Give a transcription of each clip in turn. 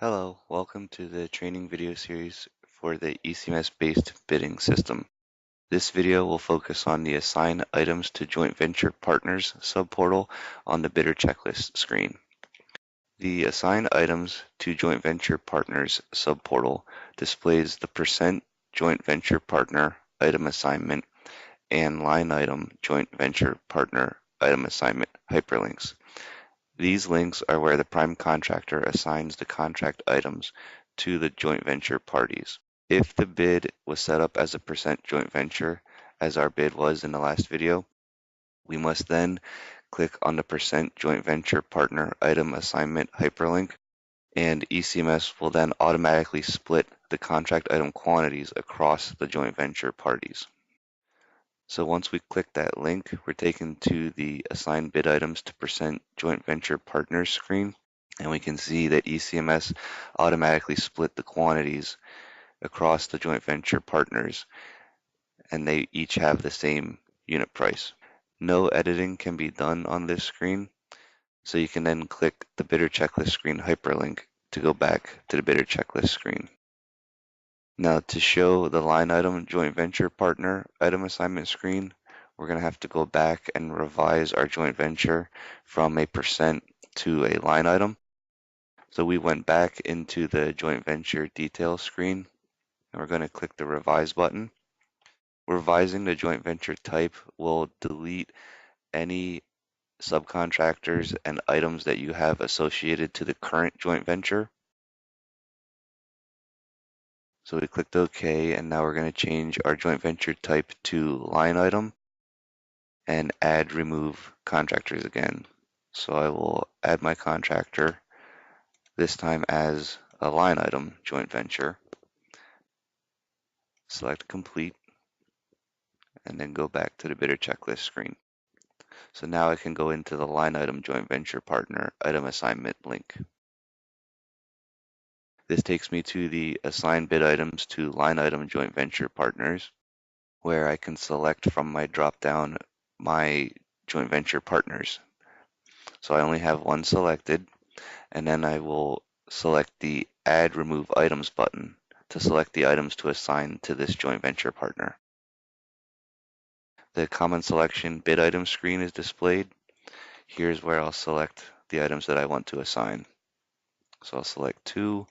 Hello, welcome to the training video series for the ECMS-based bidding system. This video will focus on the Assign Items to Joint Venture Partners subportal on the bidder checklist screen. The Assign Items to Joint Venture Partners subportal displays the percent joint venture partner item assignment and line item joint venture partner item assignment hyperlinks. These links are where the prime contractor assigns the contract items to the joint venture parties. If the bid was set up as a percent joint venture, as our bid was in the last video, we must then click on the percent joint venture partner item assignment hyperlink, and ECMS will then automatically split the contract item quantities across the joint venture parties. So once we click that link, we're taken to the Assign Bid Items to Percent Joint Venture Partners screen, and we can see that ECMS automatically split the quantities across the joint venture partners, and they each have the same unit price. No editing can be done on this screen, so you can then click the Bidder Checklist screen hyperlink to go back to the Bidder Checklist screen. Now to show the line item joint venture partner item assignment screen, we're going to have to go back and revise our joint venture from a percent to a line item. So we went back into the joint venture details screen, and we're going to click the revise button. Revising the joint venture type will delete any subcontractors and items that you have associated to the current joint venture. So we clicked OK, and now we're going to change our joint venture type to line item and add remove contractors again. So I will add my contractor, this time as a line item joint venture. Select complete, and then go back to the bidder checklist screen. So now I can go into the line item joint venture partner item assignment link. This takes me to the Assign Bid Items to Line Item Joint Venture Partners, where I can select from my drop-down my joint venture partners. So I only have one selected, and then I will select the Add Remove Items button to select the items to assign to this joint venture partner. The Common Selection Bid Item screen is displayed. Here's where I'll select the items that I want to assign. So I'll select 2,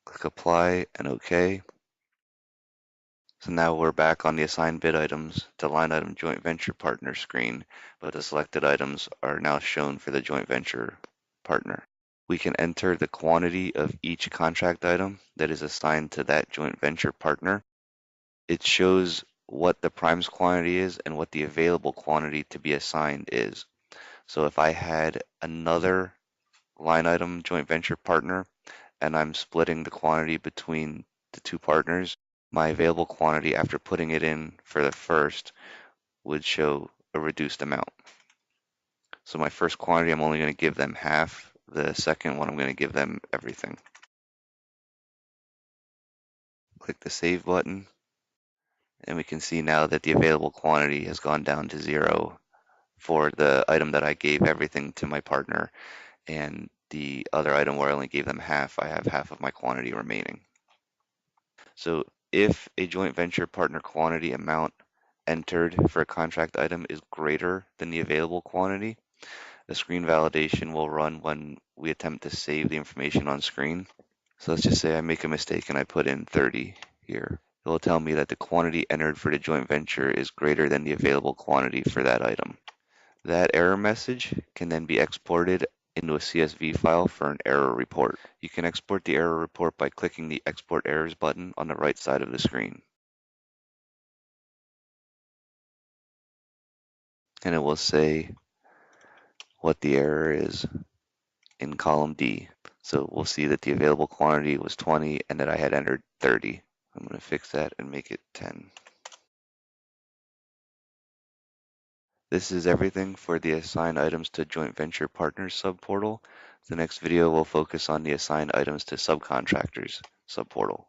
click Apply, and OK. So now we're back on the Assign Bid Items to Line Item Joint Venture Partner screen, but the selected items are now shown for the joint venture partner. We can enter the quantity of each contract item that is assigned to that joint venture partner. It shows what the prime's quantity is and what the available quantity to be assigned is. So if I had another line item joint venture partner and I'm splitting the quantity between the two partners, my available quantity after putting it in for the first would show a reduced amount. So my first quantity, I'm only going to give them half. The second one, I'm going to give them everything. Click the Save button, and we can see now that the available quantity has gone down to 0 for the item that I gave everything to my partner, and the other item where I only gave them half, I have half of my quantity remaining. So if a joint venture partner quantity amount entered for a contract item is greater than the available quantity, the screen validation will run when we attempt to save the information on screen. So let's just say I make a mistake and I put in 30 here. It will tell me that the quantity entered for the joint venture is greater than the available quantity for that item. That error message can then be exported into a CSV file for an error report. You can export the error report by clicking the Export Errors button on the right side of the screen. And it will say what the error is in column D. So we'll see that the available quantity was 20 and that I had entered 30. I'm going to fix that and make it 10. This is everything for the Assign Items to Joint Venture Partners subportal. The next video will focus on the Assign Items to Subcontractors subportal.